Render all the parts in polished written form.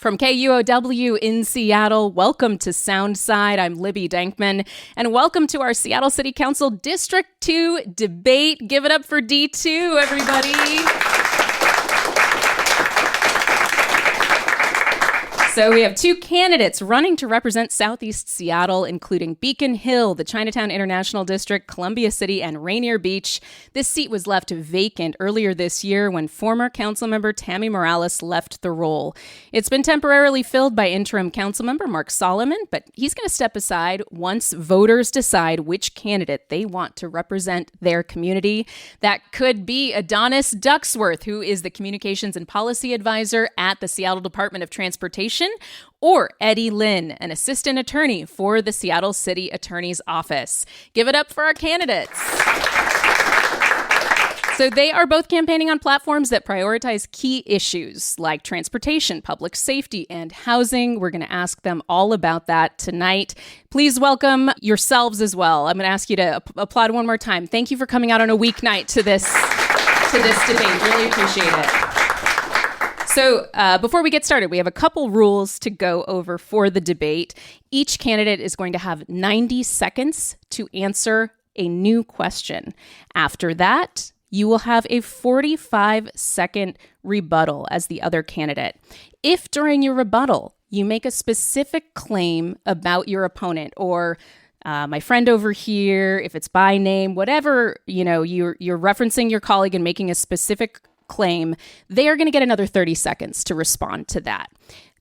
From KUOW in Seattle, welcome to Soundside. I'm Libby Dankman, and welcome to our Seattle City Council District 2 debate. Give it up for D2, everybody. So we have two candidates running to represent Southeast Seattle, including Beacon Hill, the Chinatown-International District, Columbia City, and Rainier Beach. This seat was left vacant earlier this year when former Councilmember Tammy Morales left the role. It's been temporarily filled by Interim Councilmember Mark Solomon, but he's going to step aside once voters decide which candidate they want to represent their community. That could be Adonis Ducksworth, who is the Communications and Policy Advisor at the Seattle Department of Transportation, or Eddie Lynn, an assistant attorney for the Seattle City Attorney's Office. Give it up for our candidates. So they are both campaigning on platforms that prioritize key issues like transportation, public safety, and housing. We're going to ask them all about that tonight. Please welcome yourselves as well. I'm going to ask you to applaud one more time. Thank you for coming out on a weeknight to this debate. Really appreciate it. So before we get started, we have a couple rules to go over for the debate. Each candidate is going to have 90 seconds to answer a new question. After that, you will have a 45-second rebuttal as the other candidate. If during your rebuttal, you make a specific claim about your opponent or my friend over here, if it's by name, whatever, you're referencing your colleague and making a specific claim, they are going to get another 30 seconds to respond to that.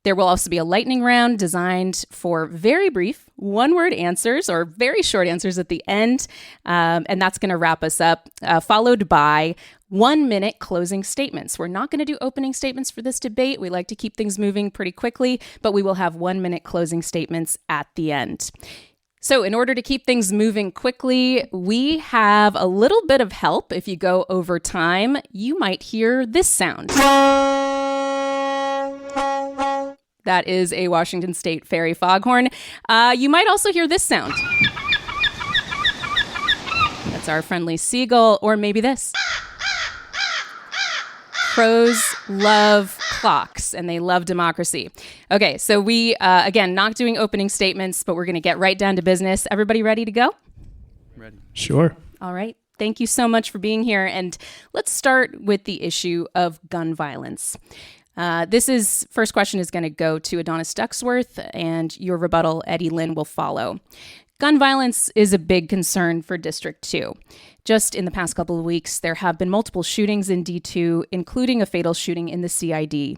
There will also be a lightning round designed for very brief one-word answers or very short answers at the end, and that's going to wrap us up, followed by 1-minute closing statements. We're not going to do opening statements for this debate. We like to keep things moving pretty quickly, but we will have 1-minute closing statements at the end. So in order to keep things moving quickly, we have a little bit of help. If you go over time, you might hear this sound. That is a Washington State Ferry foghorn. You might also hear this sound. That's our friendly seagull, or maybe this. Crows love clocks, and they love democracy. Okay, so we, again, not doing opening statements, but we're going to get right down to business. Everybody ready to go? Ready. Sure. All right. Thank you so much for being here. And let's start with the issue of gun violence. First question is going to go to Adonis Ducksworth, and your rebuttal, Eddie Lynn, will follow. Gun violence is a big concern for District 2. Just in the past couple of weeks, there have been multiple shootings in D2, including a fatal shooting in the CID.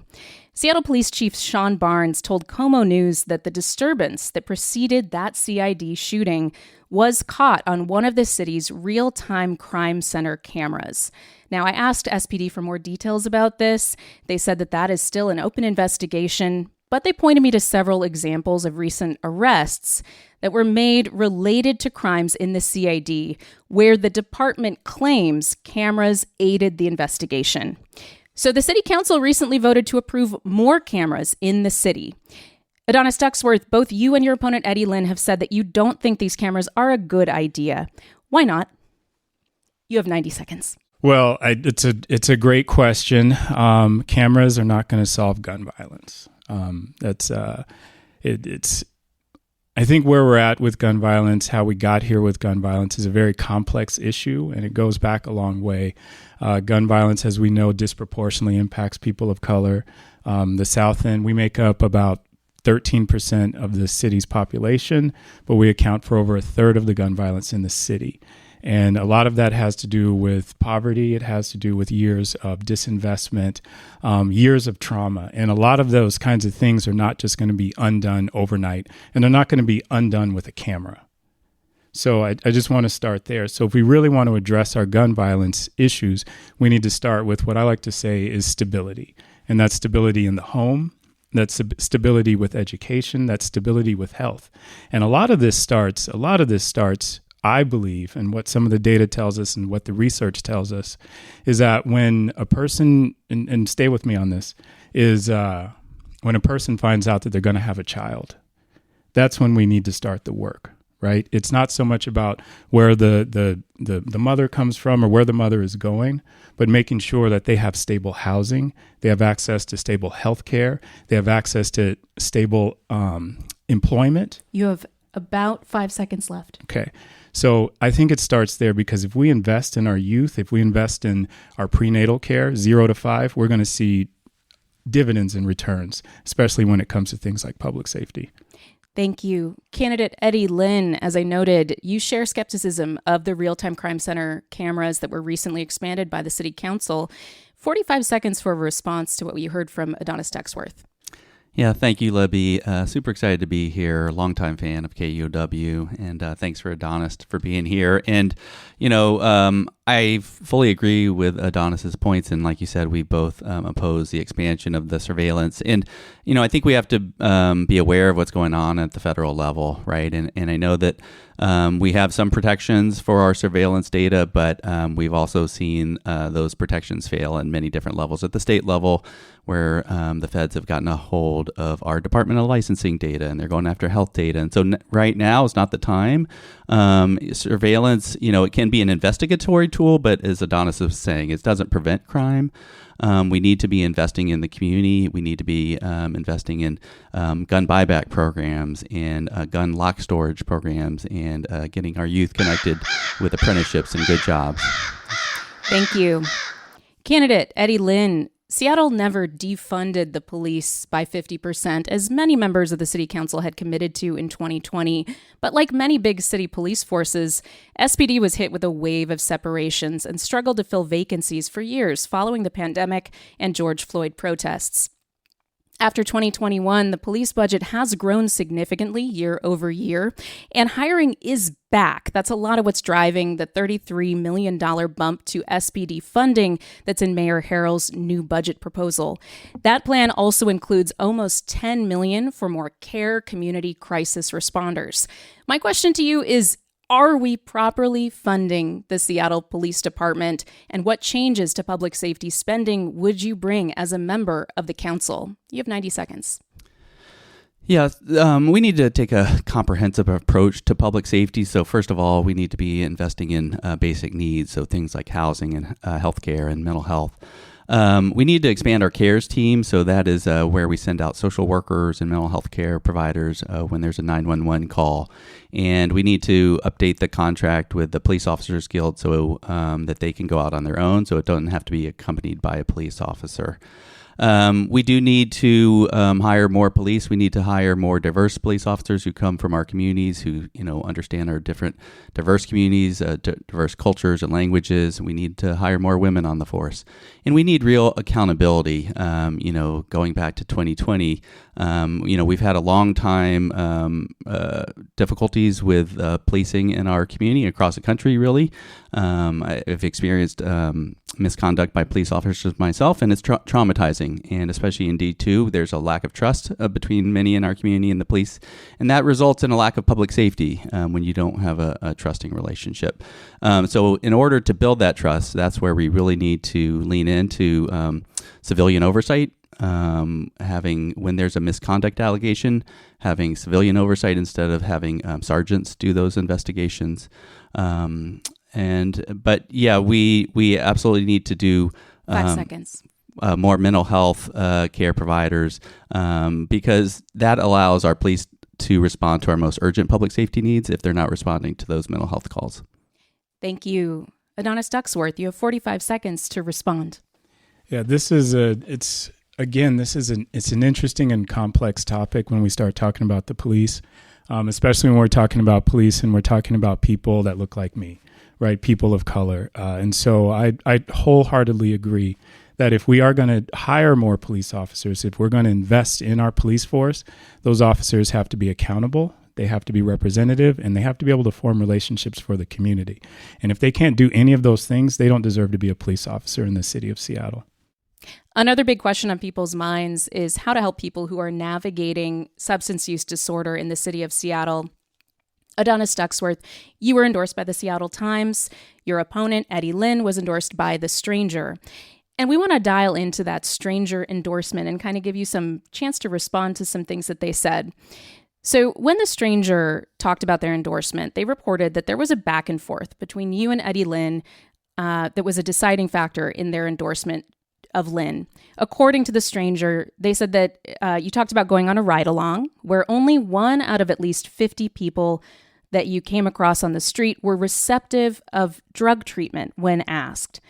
Seattle Police Chief Sean Barnes told KUOW News that the disturbance that preceded that CID shooting was caught on one of the city's real-time crime center cameras. Now, I asked SPD for more details about this. They said that is still an open investigation, but they pointed me to several examples of recent arrests that were made related to crimes in the CID, where the department claims cameras aided the investigation. So the City Council recently voted to approve more cameras in the city. Adonis Ducksworth, both you and your opponent Eddie Lynn have said that you don't think these cameras are a good idea. Why not? You have 90 seconds. Well, it's a great question. Cameras are not going to solve gun violence. I think where we're at with gun violence, how we got here with gun violence, is a very complex issue, and it goes back a long way. Gun violence, as we know, disproportionately impacts people of color. The South End, we make up about 13% of the city's population, but we account for over a third of the gun violence in the city. And a lot of that has to do with poverty. It has to do with years of disinvestment, years of trauma. And a lot of those kinds of things are not just going to be undone overnight, and they're not going to be undone with a camera. So I just want to start there. So if we really want to address our gun violence issues, we need to start with what I like to say is stability. And that's stability in the home. That's stability with education. That's stability with health. And a lot of this starts, I believe, and what some of the data tells us and what the research tells us, is that when a person, and stay with me on this, is when a person finds out that they're going to have a child, that's when we need to start the work, right? It's not so much about where the mother comes from or where the mother is going, but making sure that they have stable housing, they have access to stable health care, they have access to stable employment. You have about 5 seconds left. Okay. So I think it starts there, because if we invest in our youth, if we invest in our prenatal care, 0 to 5, we're going to see dividends and returns, especially when it comes to things like public safety. Thank you. Candidate Eddie Lynn, as I noted, you share skepticism of the Real-Time Crime Center cameras that were recently expanded by the City Council. 45 seconds for a response to what we heard from Adonis Ducksworth. Yeah, thank you, Libby. Super excited to be here. Longtime fan of KUOW, and thanks for Adonis for being here. And, I fully agree with Adonis's points. And like you said, we both oppose the expansion of the surveillance. And, I think we have to be aware of what's going on at the federal level, right? And I know that we have some protections for our surveillance data, but we've also seen those protections fail in many different levels. At the state level, where the feds have gotten a hold of our Department of Licensing data, and they're going after health data. And so right now is not the time. Surveillance, it can be an investigatory tool, but as Adonis was saying, it doesn't prevent crime. We need to be investing in the community. We need to be investing in gun buyback programs and gun lock storage programs, and getting our youth connected with apprenticeships and good jobs. Thank you. Candidate Eddie Lynn, Seattle never defunded the police by 50%, as many members of the City Council had committed to in 2020. But like many big city police forces, SPD was hit with a wave of separations and struggled to fill vacancies for years following the pandemic and George Floyd protests. After 2021, the police budget has grown significantly year over year, and hiring is back. That's a lot of what's driving the $33 million bump to SPD funding that's in Mayor Harrell's new budget proposal. That plan also includes almost $10 million for more care community crisis responders. My question to you is, are we properly funding the Seattle Police Department, and what changes to public safety spending would you bring as a member of the council? You have 90 seconds. Yeah, we need to take a comprehensive approach to public safety. So first of all, we need to be investing in basic needs, so things like housing and healthcare and mental health. We need to expand our CARES team, so that is where we send out social workers and mental health care providers when there's a 911 call. And we need to update the contract with the Police Officers Guild so that they can go out on their own, so it doesn't have to be accompanied by a police officer. We do need to hire more police. We need to hire more diverse police officers who come from our communities, who understand our diverse communities, diverse cultures and languages. We need to hire more women on the force, and we need real accountability. Going back to 2020, we've had a long time difficulties with policing in our community across the country. Really, I've experienced misconduct by police officers myself, and it's traumatizing. And especially in D2, there's a lack of trust between many in our community and the police, and that results in a lack of public safety when you don't have a trusting relationship. So in order to build that trust, that's where we really need to lean into civilian oversight. When there's a misconduct allegation, having civilian oversight instead of having sergeants do those investigations. We absolutely need to do 5 seconds. More mental health care providers, because that allows our police to respond to our most urgent public safety needs if they're not responding to those mental health calls. Thank you. Adonis Ducksworth, you have 45 seconds to respond. Yeah, it's an interesting and complex topic when we start talking about the police, especially when we're talking about police and we're talking about people that look like me, right? People of color. And so I wholeheartedly agree that if we are going to hire more police officers, if we're going to invest in our police force, those officers have to be accountable, they have to be representative, and they have to be able to form relationships for the community. And if they can't do any of those things, they don't deserve to be a police officer in the city of Seattle. Another big question on people's minds is how to help people who are navigating substance use disorder in the city of Seattle. Adonis Ducksworth, you were endorsed by the Seattle Times. Your opponent, Eddie Lynn, was endorsed by The Stranger. And we want to dial into that Stranger endorsement and kind of give you some chance to respond to some things that they said. So when the stranger talked about their endorsement, they reported that there was a back and forth between you and Eddie Lynn that was a deciding factor in their endorsement of Lynn. According to the stranger, they said that you talked about going on a ride-along where only one out of at least 50 people that you came across on the street were receptive of drug treatment when asked.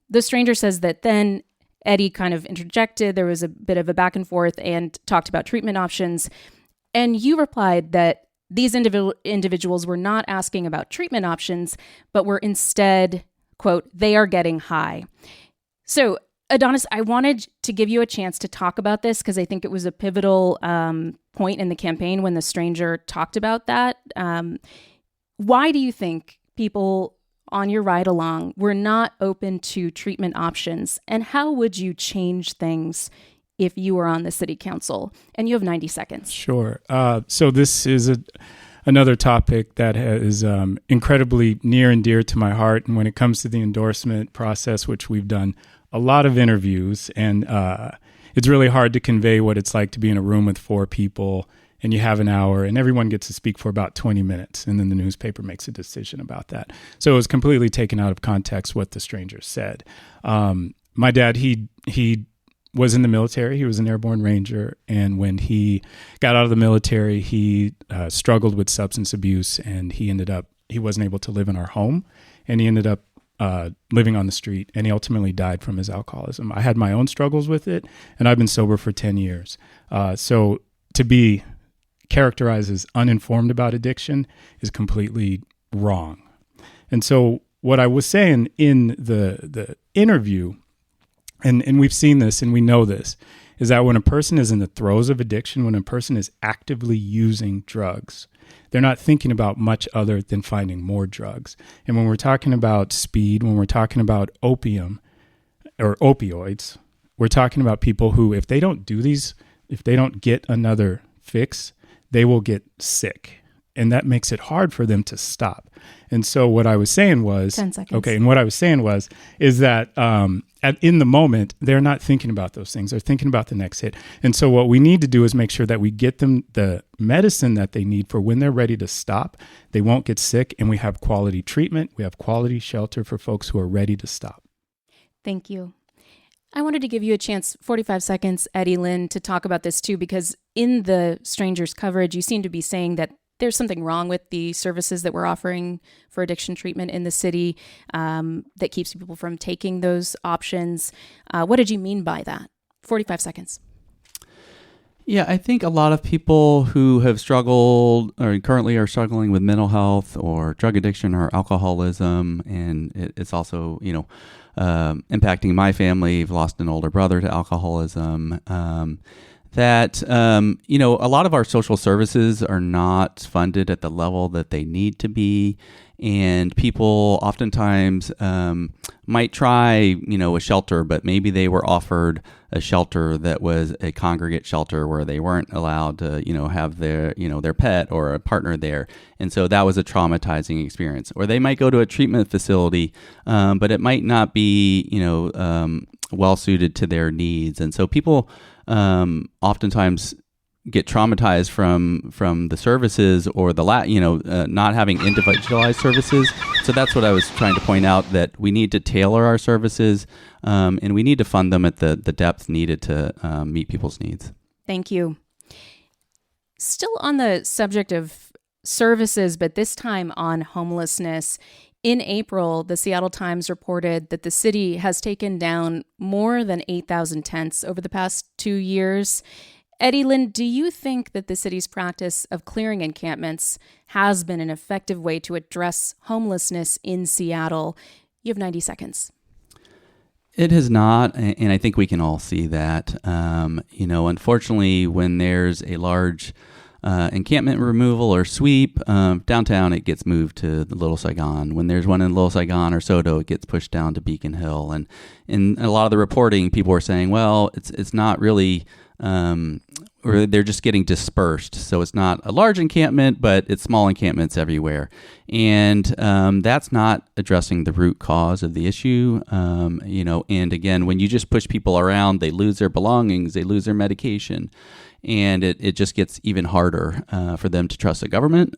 The stranger says that then Eddie kind of interjected. There was a bit of a back and forth and talked about treatment options. And you replied that these individuals were not asking about treatment options, but were instead, quote, they are getting high. So, Adonis, I wanted to give you a chance to talk about this because I think it was a pivotal point in the campaign when the stranger talked about that. Why do you think people on your ride along were not open to treatment options? And how would you change things if you were on the city council? And you have 90 seconds. Sure. So this is another topic that is incredibly near and dear to my heart. And when it comes to the endorsement process, which we've done a lot of interviews, and it's really hard to convey what it's like to be in a room with 4 people and you have an hour and everyone gets to speak for about 20 minutes and then the newspaper makes a decision about that. So it was completely taken out of context what the stranger said. My dad, he was in the military. He was an airborne ranger. And when he got out of the military, he struggled with substance abuse and he wasn't able to live in our home, and he ended up living on the street, and he ultimately died from his alcoholism. I had my own struggles with it, and I've been sober for 10 years. So to be characterized as uninformed about addiction is completely wrong. And so what I was saying in the interview, and we've seen this and we know this, is that when a person is in the throes of addiction, when a person is actively using drugs, they're not thinking about much other than finding more drugs. And when we're talking about speed, when we're talking about opium or opioids, we're talking about people who, if they don't get another fix, they will get sick. And that makes it hard for them to stop. And so what I was saying was, 10 seconds. Okay. And what I was saying is that in the moment, they're not thinking about those things. They're thinking about the next hit. And so what we need to do is make sure that we get them the medicine that they need for when they're ready to stop. They won't get sick, and we have quality treatment. We have quality shelter for folks who are ready to stop. Thank you. I wanted to give you a chance, 45 seconds, Eddie Lynn, to talk about this too, because in the stranger's coverage, you seem to be saying that there's something wrong with the services that we're offering for addiction treatment in the city that keeps people from taking those options. What did you mean by that? 45 seconds. Yeah, I think a lot of people who have struggled or currently are struggling with mental health or drug addiction or alcoholism, and it's also, impacting my family. I've lost an older brother to alcoholism. That a lot of our social services are not funded at the level that they need to be. And people oftentimes might try, a shelter, but maybe they were offered a shelter that was a congregate shelter where they weren't allowed to, have their pet or a partner there. And so that was a traumatizing experience. Or they might go to a treatment facility, but it might not be, well suited to their needs. And so people oftentimes get traumatized from the services or not having individualized services. So that's what I was trying to point out, that we need to tailor our services and we need to fund them at the depth needed to meet people's needs. Thank you. Still on the subject of services, but this time on homelessness. In April, the Seattle Times reported that the city has taken down more than 8,000 tents over the past 2 years. Eddie Lynn, do you think that the city's practice of clearing encampments has been an effective way to address homelessness in Seattle? You have 90 seconds. It has not, and I think we can all see that. Unfortunately, when there's a large encampment removal or sweep downtown, it gets moved to the Little Saigon. When there's one in Little Saigon or Soto, it gets pushed down to Beacon Hill. And in a lot of the reporting, people were saying, well, it's not really, or they're just getting dispersed. So it's not a large encampment, but it's small encampments everywhere. And that's not addressing the root cause of the issue. And again, when you just push people around, they lose their belongings, they lose their medication. and it just gets even harder for them to trust the government,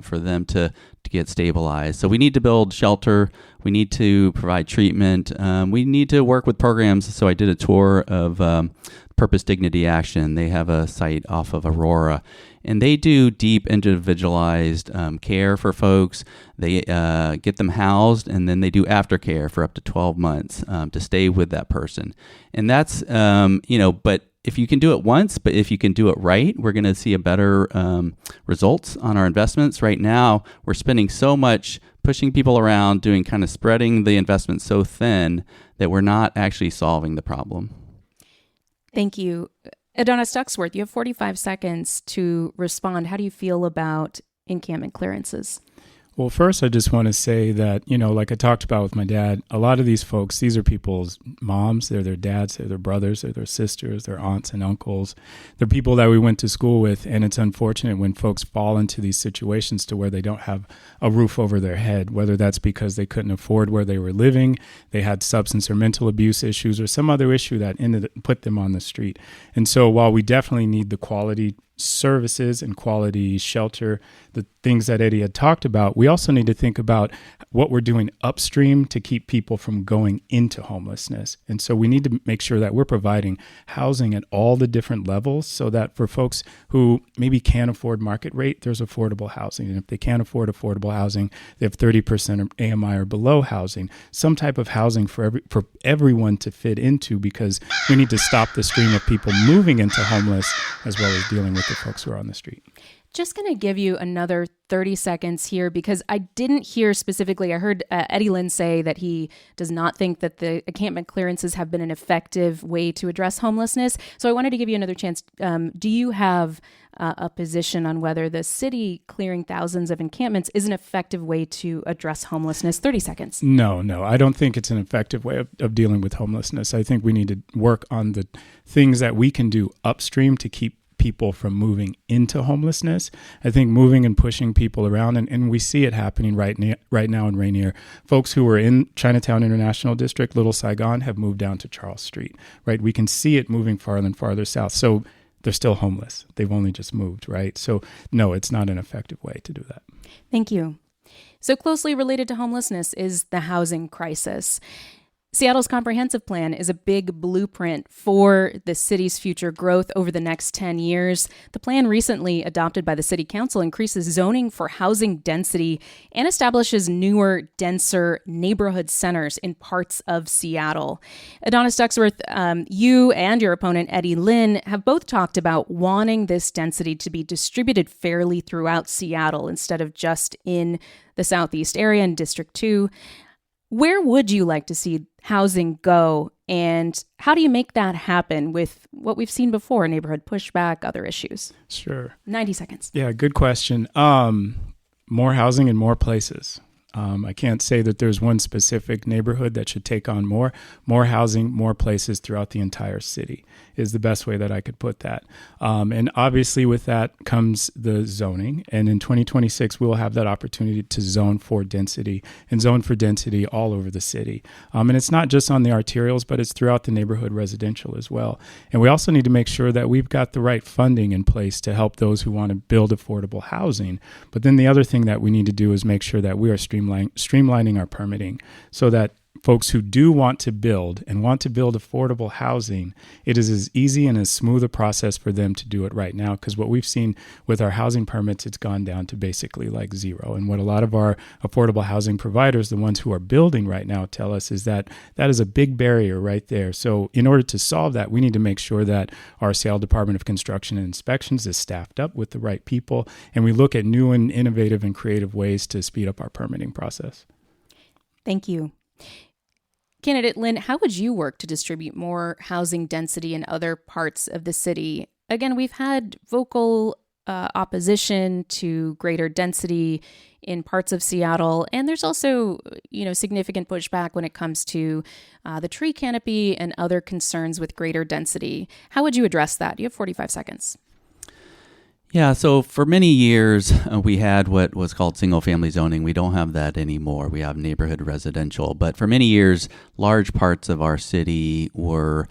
for them to get stabilized. So we need to build shelter. We need to provide treatment. We need to work with programs. So I did a tour of Purpose Dignity Action. They have a site off of Aurora, and they do deep individualized care for folks. They get them housed, and then they do aftercare for up to 12 months to stay with that person. And that's, but if you can do it once, but if you can do it right, we're going to see a better results on our investments. Right now, we're spending so much pushing people around, spreading the investment so thin that we're not actually solving the problem. Thank you. Adonis Ducksworth, you have 45 seconds to respond. How do you feel about encampment clearances? Well, first, I just want to say that, like I talked about with my dad, a lot of these folks, these are people's moms, they're their dads, they're their brothers, they're their sisters, their aunts and uncles. They're people that we went to school with, and it's unfortunate when folks fall into these situations to where they don't have a roof over their head, whether that's because they couldn't afford where they were living, they had substance or mental abuse issues, or some other issue that put them on the street. And so while we definitely need the quality services and quality shelter, the things that Eddie had talked about, we also need to think about what we're doing upstream to keep people from going into homelessness. And so we need to make sure that we're providing housing at all the different levels so that for folks who maybe can't afford market rate, there's affordable housing. And if they can't afford affordable housing, they have 30% AMI or below housing, some type of housing for everyone to fit into, because we need to stop the stream of people moving into homeless as well as dealing with the folks who are on the street. Just going to give you another 30 seconds here because I didn't hear specifically. I heard Eddie Lynn say that he does not think that the encampment clearances have been an effective way to address homelessness. So I wanted to give you another chance. Do you have a position on whether the city clearing thousands of encampments is an effective way to address homelessness? 30 seconds. No, I don't think it's an effective way of dealing with homelessness. I think we need to work on the things that we can do upstream to keep people from moving into homelessness. I think moving and pushing people around, and we see it happening right now in Rainier. Folks who were in Chinatown-International District, Little Saigon, have moved down to Charles Street, right? We can see it moving farther and farther south. So they're still homeless. They've only just moved, right? So no, it's not an effective way to do that. Thank you. So closely related to homelessness is the housing crisis. Seattle's comprehensive plan is a big blueprint for the city's future growth over the next 10 years. The plan, recently adopted by the City Council, increases zoning for housing density and establishes newer, denser neighborhood centers in parts of Seattle. Adonis Ducksworth, you and your opponent, Eddie Lynn, have both talked about wanting this density to be distributed fairly throughout Seattle instead of just in the Southeast area and District 2. Where would you like to see housing go, and how do you make that happen with what we've seen before, neighborhood pushback, other issues? Sure. 90 seconds. Yeah, good question. More housing in more places. I can't say that there's one specific neighborhood that should take on more housing, more places throughout the entire city is the best way that I could put that. And obviously with that comes the zoning. And in 2026, we'll have that opportunity to zone for density and zone for density all over the city. And it's not just on the arterials, but it's throughout the neighborhood residential as well. And we also need to make sure that we've got the right funding in place to help those who want to build affordable housing. But then the other thing that we need to do is make sure that we are streamlining our permitting so that folks who do want to build affordable housing, it is as easy and as smooth a process for them to do it right now. Because what we've seen with our housing permits, it's gone down to basically like zero. And what a lot of our affordable housing providers, the ones who are building right now, tell us is that that is a big barrier right there. So in order to solve that, we need to make sure that our Seattle Department of Construction and Inspections is staffed up with the right people. And we look at new and innovative and creative ways to speed up our permitting process. Thank you. Candidate Lynn, how would you work to distribute more housing density in other parts of the city? Again, we've had vocal opposition to greater density in parts of Seattle, and there's also, significant pushback when it comes to the tree canopy and other concerns with greater density. How would you address that? You have 45 seconds. Yeah, so for many years, we had what was called single-family zoning. We don't have that anymore. We have neighborhood residential. But for many years, large parts of our city were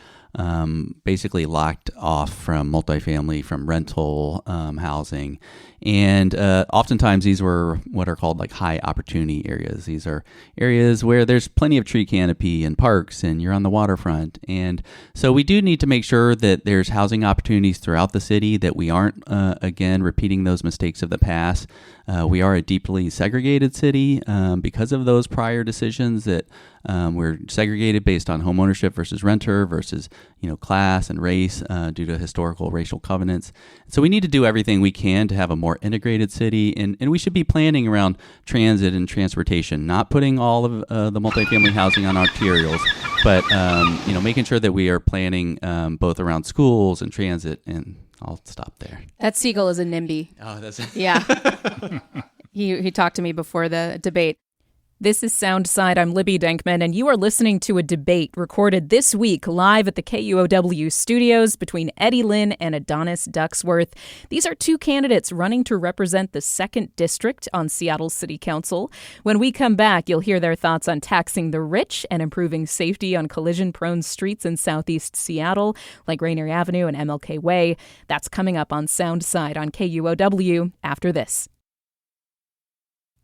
basically locked off from multifamily, from rental housing. And oftentimes these were what are called like high opportunity areas. These are areas where there's plenty of tree canopy and parks and you're on the waterfront. And so we do need to make sure that there's housing opportunities throughout the city, that we aren't, again, repeating those mistakes of the past. We are a deeply segregated city because of those prior decisions that we're segregated based on homeownership versus renter versus, class and race due to historical racial covenants. So we need to do everything we can to have a more integrated city, and we should be planning around transit and transportation, not putting all of the multifamily housing on arterials, but making sure that we are planning both around schools and transit. And I'll stop there. That seagull is a NIMBY. Oh, that's it. Yeah. He talked to me before the debate. This is Soundside. I'm Libby Denkman, and you are listening to a debate recorded this week live at the KUOW studios between Eddie Lynn and Adonis Ducksworth. These are two candidates running to represent the 2nd District on Seattle's City Council. When we come back, you'll hear their thoughts on taxing the rich and improving safety on collision-prone streets in Southeast Seattle, like Rainier Avenue and MLK Way. That's coming up on Soundside on KUOW after this.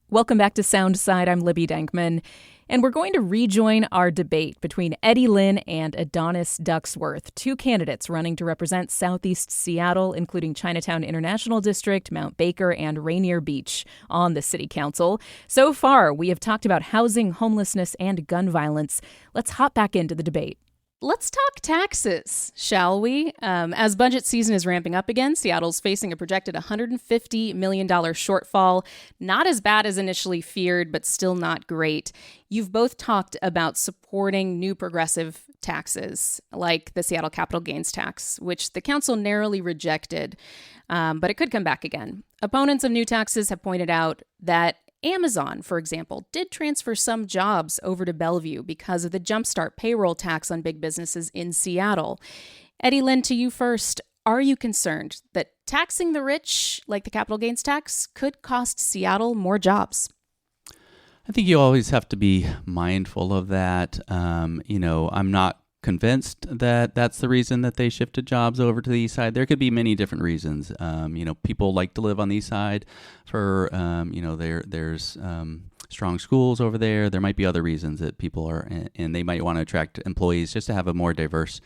Welcome back to Soundside. I'm Libby Denkman, and we're going to rejoin our debate between Eddie Lynn and Adonis Ducksworth, two candidates running to represent Southeast Seattle, including Chinatown-International District, Mount Baker, and Rainier Beach on the City Council. So far, we have talked about housing, homelessness, and gun violence. Let's hop back into the debate. Let's talk taxes, shall we? As budget season is ramping up again, Seattle's facing a projected $150 million shortfall. Not as bad as initially feared, but still not great. You've both talked about supporting new progressive taxes, like the Seattle capital gains tax, which the council narrowly rejected, but it could come back again. Opponents of new taxes have pointed out that Amazon, for example, did transfer some jobs over to Bellevue because of the Jumpstart payroll tax on big businesses in Seattle. Eddie Lynn, to you first. Are you concerned that taxing the rich, like the capital gains tax, could cost Seattle more jobs? I think you always have to be mindful of that. I'm not convinced that that's the reason that they shifted jobs over to the east side. There could be many different reasons. People like to live on the east side for, there's strong schools over there. There might be other reasons that people are, and they might want to attract employees just to have a more diverse,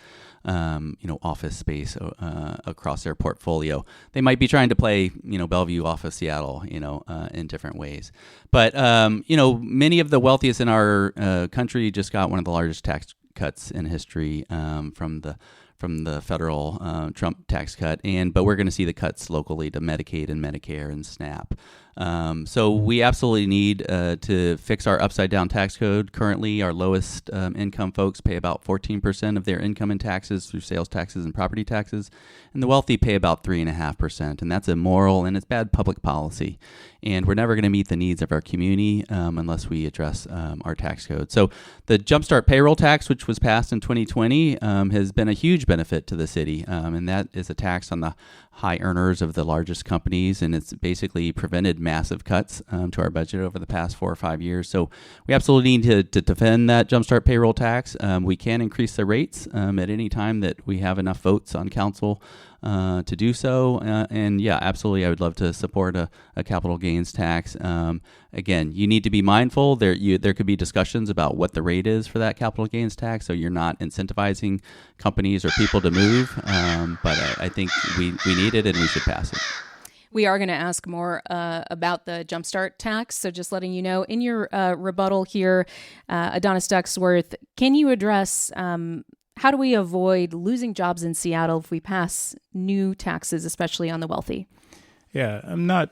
office space across their portfolio. They might be trying to play, Bellevue off of Seattle, in different ways. But, many of the wealthiest in our country just got one of the largest tax cuts in history from the federal Trump tax cut, but we're going to see the cuts locally to Medicaid and Medicare and SNAP. So we absolutely need to fix our upside down tax code. Currently, our lowest income folks pay about 14% of their income in taxes through sales taxes and property taxes, and the wealthy pay about 3.5%. And that's immoral and it's bad public policy. And we're never going to meet the needs of our community unless we address our tax code. So the Jumpstart payroll tax, which was passed in 2020, has been a huge benefit to the city. And that is a tax on the high earners of the largest companies, and it's basically prevented massive cuts to our budget over the past 4 or 5 years. So we absolutely need to defend that Jumpstart payroll tax. We can increase the rates at any time that we have enough votes on council to do so. And yeah, absolutely, I would love to support a capital gains tax. Again, you need to be mindful. There could be discussions about what the rate is for that capital gains tax, so you're not incentivizing companies or people to move. But I think we need it and we should pass it. We are going to ask more about the Jumpstart tax. So just letting you know, in your rebuttal here, Adonis Ducksworth, can you address how do we avoid losing jobs in Seattle if we pass new taxes, especially on the wealthy? Yeah, I'm not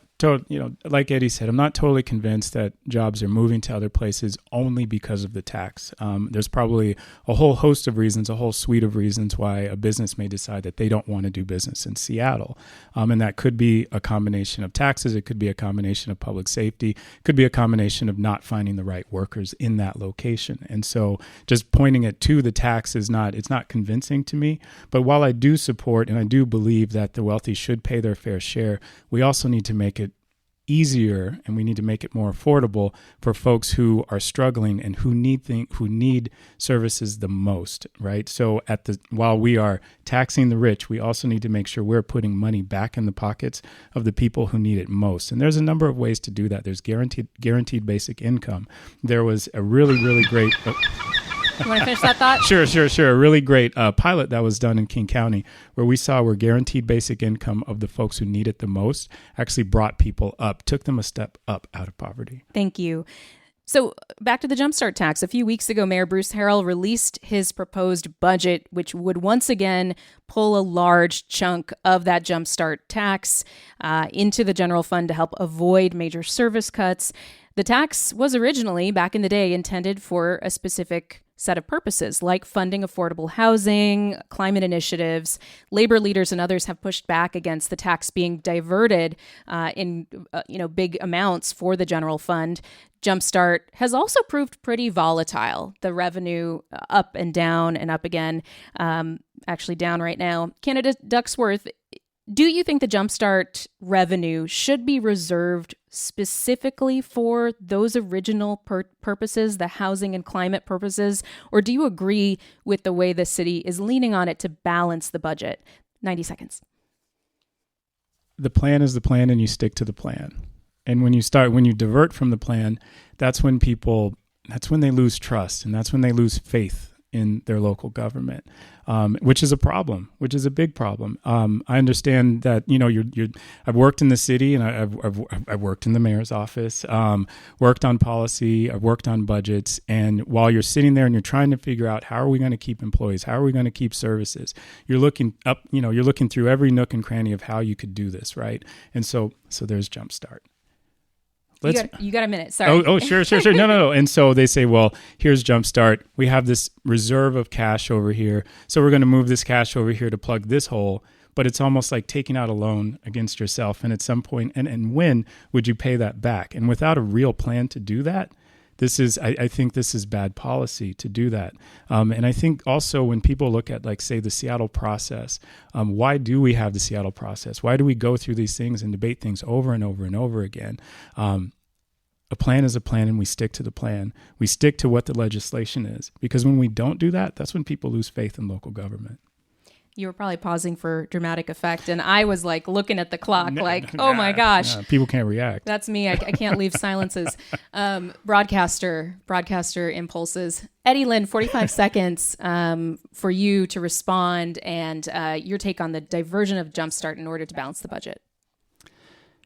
like Eddie said, I'm not totally convinced that jobs are moving to other places only because of the tax. There's probably a whole host of reasons, a whole suite of reasons why a business may decide that they don't want to do business in Seattle. And that could be a combination of taxes. It could be a combination of public safety. It could be a combination of not finding the right workers in that location. And so just pointing it to the tax it's not convincing to me. But while I do support and I do believe that the wealthy should pay their fair share, we also need to make it easier and we need to make it more affordable for folks who are struggling and who need services the most, right? So while we are taxing the rich, we also need to make sure we're putting money back in the pockets of the people who need it most. And there's a number of ways to do that. There's guaranteed basic income. There was a really great You want to finish that thought? Sure. A really great pilot that was done in King County where we saw where guaranteed basic income of the folks who need it the most actually brought people up, took them a step up out of poverty. Thank you. So back to the Jumpstart tax. A few weeks ago, Mayor Bruce Harrell released his proposed budget, which would once again pull a large chunk of that Jumpstart tax into the general fund to help avoid major service cuts. The tax was originally, back in the day, intended for a specific set of purposes like funding affordable housing, climate initiatives. Labor leaders and others have pushed back against the tax being diverted in big amounts for the general fund. Jumpstart has also proved pretty volatile. The revenue up and down and up again, actually down right now. Candidate Ducksworth, do you think the Jumpstart revenue should be reserved specifically for those original purposes, the housing and climate purposes, or do you agree with the way the city is leaning on it to balance the budget? 90 seconds. The plan is the plan and you stick to the plan. And when you divert from the plan, that's when they lose trust and that's when they lose faith in their local government, which is a problem, which is a big problem. I understand that, I've worked in the city and I've worked in the mayor's office, worked on policy, I've worked on budgets. And while you're sitting there and you're trying to figure out how are we going to keep employees, how are we going to keep services, you're looking up, you're looking through every nook and cranny of how you could do this, right? And so there's Jumpstart. You got a minute. Sorry. Oh, sure. No. And so they say, well, here's Jumpstart. We have this reserve of cash over here. So we're going to move this cash over here to plug this hole. But it's almost like taking out a loan against yourself. And at some point, and when would you pay that back? And without a real plan to do that, I think this is bad policy to do that. And I think also when people look at, like, say, the Seattle process, why do we have the Seattle process? Why do we go through these things and debate things over and over and over again? A plan is a plan and we stick to the plan. We stick to what the legislation is. Because when we don't do that, that's when people lose faith in local government. You were probably pausing for dramatic effect, and I was like looking at the clock, oh my gosh. People can't react. That's me. I can't leave silences. Broadcaster impulses. Eddie Lynn, 45 seconds for you to respond and your take on the diversion of Jumpstart in order to balance the budget.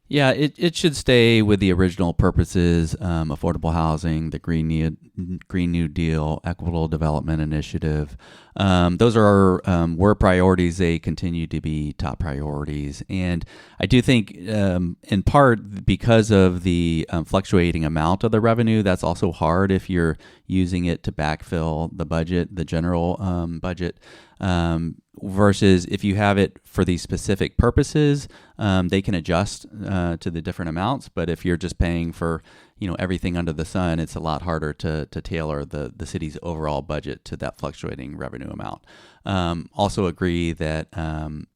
Yeah, it should stay with the original purposes, affordable housing, the Green New Deal, equitable development initiative. Those were priorities. They continue to be top priorities. And I do think in part because of the fluctuating amount of the revenue, that's also hard if you're using it to backfill the budget, the general budget. Versus if you have it for these specific purposes, they can adjust to the different amounts. But if you're just paying for everything under the sun, it's a lot harder to tailor the city's overall budget to that fluctuating revenue amount. Also agree that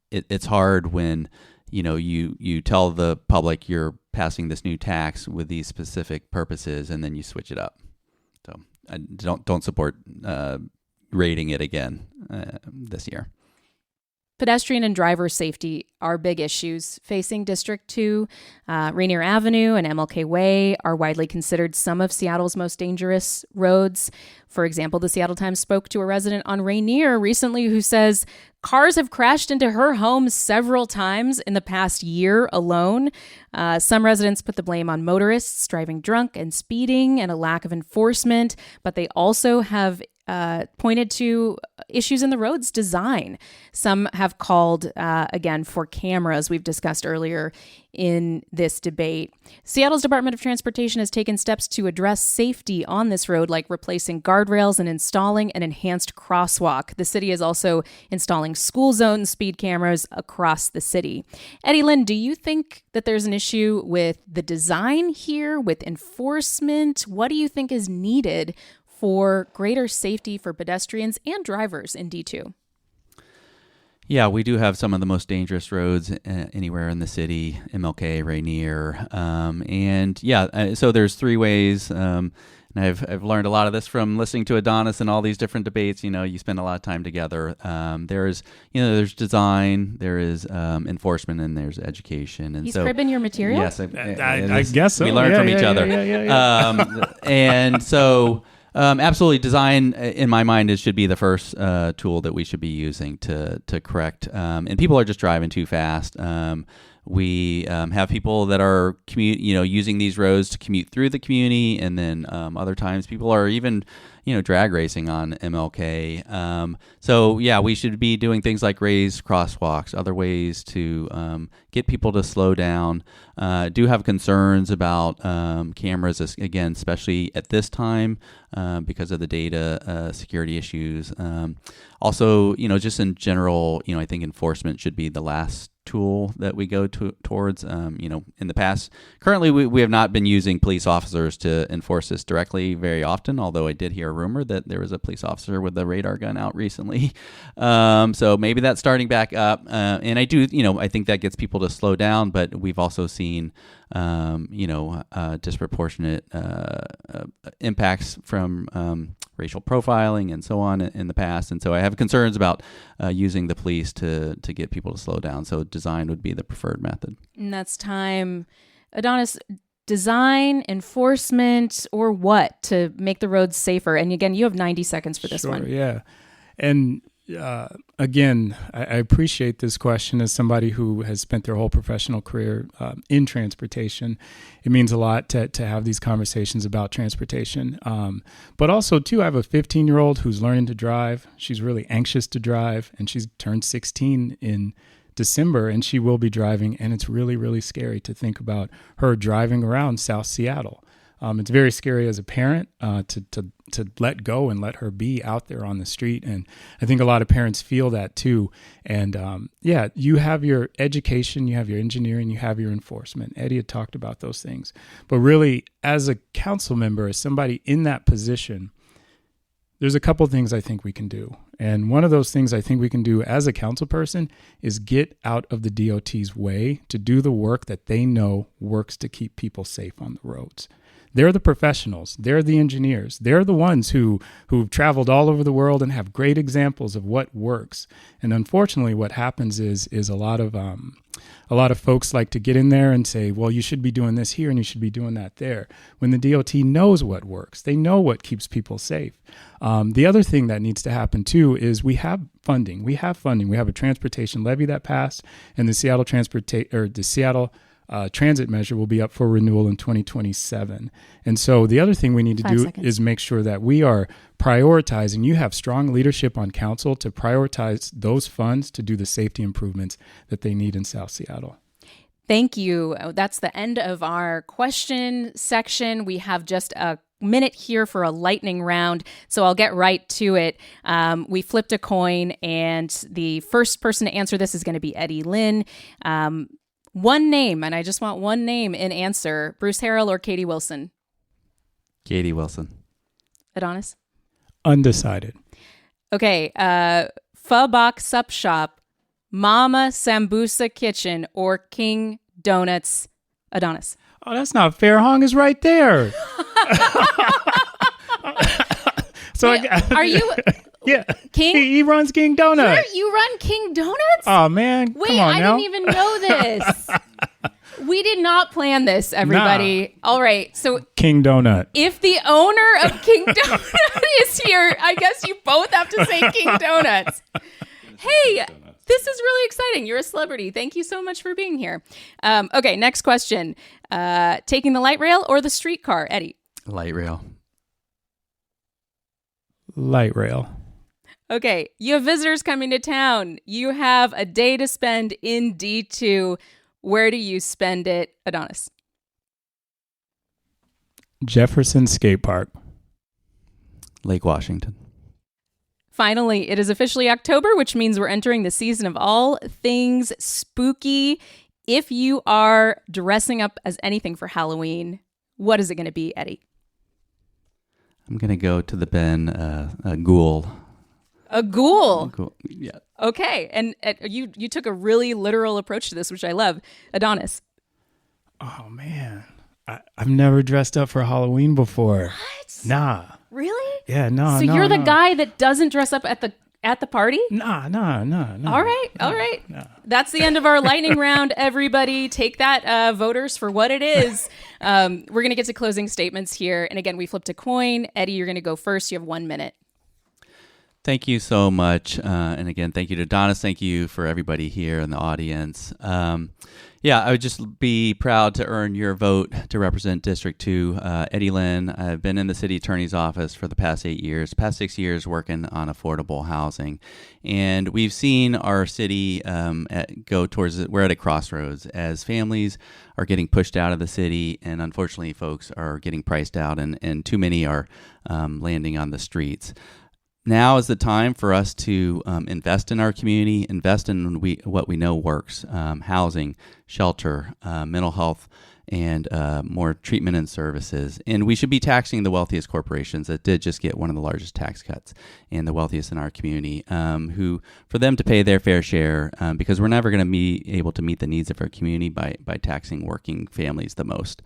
it's hard when you tell the public you're passing this new tax with these specific purposes and then you switch it up. So I don't support rating it again this year. Pedestrian and driver safety are big issues facing District 2. Rainier Avenue and MLK Way are widely considered some of Seattle's most dangerous roads. For example, the Seattle Times spoke to a resident on Rainier recently who says cars have crashed into her home several times in the past year alone. Some residents put the blame on motorists driving drunk and speeding and a lack of enforcement, but they also have pointed to issues in the road's design. Some have called, again, for cameras we've discussed earlier in this debate. Seattle's Department of Transportation has taken steps to address safety on this road, like replacing guardrails and installing an enhanced crosswalk. The city is also installing school zone speed cameras across the city. Eddie Lynn, do you think that there's an issue with the design here, with enforcement? What do you think is needed for greater safety for pedestrians and drivers in D2? Yeah, we do have some of the most dangerous roads anywhere in the city, MLK, Rainier. So there's three ways. And I've learned a lot of this from listening to Adonis and all these different debates. You spend a lot of time together. There's design, there is enforcement, and there's education. And He's cribbing your material? Yes, I guess so. We learn from each other. And so... absolutely. Design, in my mind, should be the first tool that we should be using to correct. And people are just driving too fast. We have people that are using these roads to commute through the community, and then other times people are even drag racing on MLK. So yeah, we should be doing things like raised crosswalks, other ways to get people to slow down. Do have concerns about cameras, again, especially at this time because of the data security issues. Also, just in general, I think enforcement should be the last tool that we go towards. In the past, currently we have not been using police officers to enforce this directly very often, although I did hear a rumor that there was a police officer with a radar gun out recently. So maybe that's starting back up. And I do, I think that gets people to slow down, but we've also seen, disproportionate impacts from racial profiling and so on in the past. And so I have concerns about using the police to get people to slow down. So design would be the preferred method. And that's time. Adonis, design, enforcement, or what to make the roads safer? And again, you have 90 seconds for this one. Yeah. And again, I appreciate this question as somebody who has spent their whole professional career in transportation. It means a lot to have these conversations about transportation. But also, too, I have a 15-year-old who's learning to drive. She's really anxious to drive, and she's turned 16 in December, and she will be driving. And it's really, really scary to think about her driving around South Seattle. It's very scary as a parent to let go and let her be out there on the street. And I think a lot of parents feel that too. And you have your education, you have your engineering, you have your enforcement. Eddie had talked about those things. But really, as a council member, as somebody in that position, there's a couple things I think we can do. And one of those things I think we can do as a council person is get out of the DOT's way to do the work that they know works to keep people safe on the roads. They're the professionals. They're the engineers. They're the ones who've traveled all over the world and have great examples of what works. And unfortunately, what happens is a lot of folks like to get in there and say, well, you should be doing this here and you should be doing that there. When the DOT knows what works, they know what keeps people safe. The other thing that needs to happen too is we have funding. We have a transportation levy that passed, and the Seattle transit measure will be up for renewal in 2027. And so the other thing we need to do is make sure that we are prioritizing. You have strong leadership on council to prioritize those funds to do the safety improvements that they need in South Seattle. Thank you. That's the end of our question section. We have just a minute here for a lightning round, so I'll get right to it. We flipped a coin, and the first person to answer this is going to be Eddie Lynn. One name, and I just want one name in answer. Bruce Harrell or Katie Wilson? Katie Wilson. Adonis? Undecided. Okay. Pho Bok Sup Shop, Mama Sambusa Kitchen, or King Donuts? Adonis? Oh, that's not fair. Hong is right there. Are you... Yeah, King? He runs King Donuts. You run King Donuts? Oh, man. Wait, come on now. I didn't even know this. We did not plan this, everybody. Nah. All right, so... King Donut. If the owner of King Donut is here, I guess you both have to say King Donuts. Hey, this is really exciting. You're a celebrity. Thank you so much for being here. Okay, next question. Taking the light rail or the streetcar? Eddie? Light rail. Light rail. Okay, you have visitors coming to town. You have a day to spend in D2. Where do you spend it, Adonis? Jefferson Skate Park. Lake Washington. Finally, it is officially October, which means we're entering the season of all things spooky. If you are dressing up as anything for Halloween, what is it going to be, Eddie? I'm going to go to the Ben, a ghoul. A ghoul. Cool. Yeah. Okay. And you took a really literal approach to this, which I love. Adonis. Oh, man. I've never dressed up for Halloween before. What? Nah. Really? Yeah, no. So you're the guy that doesn't dress up at the party? Nah. All right. Nah. That's the end of our lightning round, everybody. Take that, voters, for what it is. We're going to get to closing statements here. And again, we flipped a coin. Eddie, you're going to go first. You have 1 minute. Thank you so much. And again, thank you to Adonis. Thank you for everybody here in the audience. I would just be proud to earn your vote to represent District 2. Eddie Lynn, I've been in the city attorney's office for the past 6 years working on affordable housing. And we've seen our city go towards, we're at a crossroads as families are getting pushed out of the city. And unfortunately, folks are getting priced out and too many are landing on the streets. Now is the time for us to invest in our community, invest in what we know works, housing, shelter, mental health, and more treatment and services. And we should be taxing the wealthiest corporations that did just get one of the largest tax cuts, and the wealthiest in our community, for them to pay their fair share, because we're never going to be able to meet the needs of our community by taxing working families the most.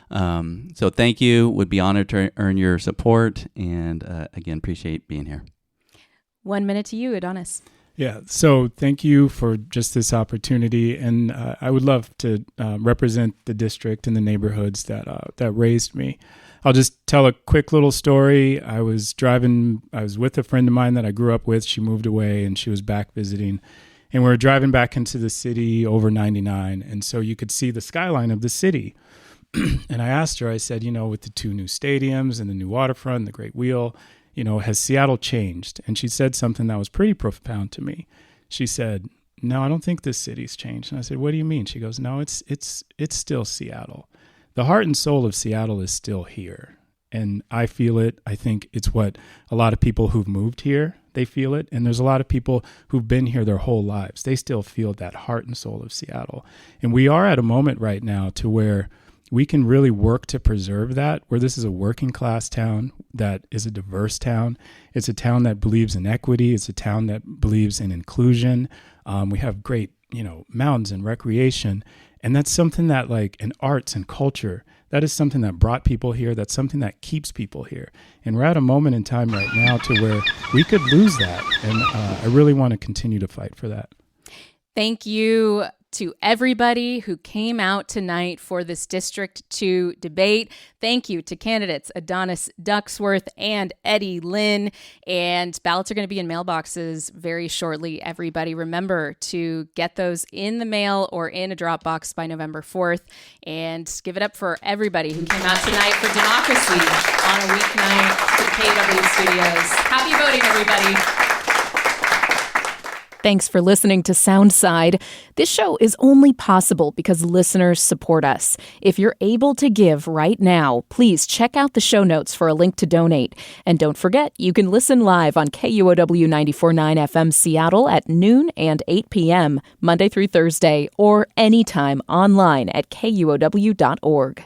So thank you. Would be honored to earn your support, and again, appreciate being here. 1 minute to you, Adonis. Yeah, so thank you for just this opportunity, and I would love to represent the district and the neighborhoods that raised me. I'll just tell a quick little story. I was with a friend of mine that I grew up with. She moved away, and she was back visiting, and we were driving back into the city over 99, and so you could see the skyline of the city. And I asked her, I said, with the 2 new stadiums and the new waterfront, the Great Wheel, has Seattle changed? And she said something that was pretty profound to me. She said, no, I don't think this city's changed. And I said, what do you mean? She goes, no, it's still Seattle. The heart and soul of Seattle is still here. And I feel it. I think it's what a lot of people who've moved here, they feel it. And there's a lot of people who've been here their whole lives. They still feel that heart and soul of Seattle. And we are at a moment right now to where we can really work to preserve that, where this is a working class town that is a diverse town. It's a town that believes in equity. It's a town that believes in inclusion. We have great, mountains and recreation. And that's something that in arts and culture, that is something that brought people here. That's something that keeps people here. And we're at a moment in time right now to where we could lose that. And I really want to continue to fight for that. Thank you to everybody who came out tonight for this District 2 debate. Thank you to candidates Adonis Ducksworth and Eddie Lynn. And ballots are going to be in mailboxes very shortly. Everybody remember to get those in the mail or in a drop box by November 4th. And give it up for everybody who came out tonight for democracy on a weeknight to KUOW Studios. Happy voting, everybody. Thanks for listening to Soundside. This show is only possible because listeners support us. If you're able to give right now, please check out the show notes for a link to donate. And don't forget, you can listen live on KUOW 94.9 FM Seattle at noon and 8 p.m., Monday through Thursday, or anytime online at KUOW.org.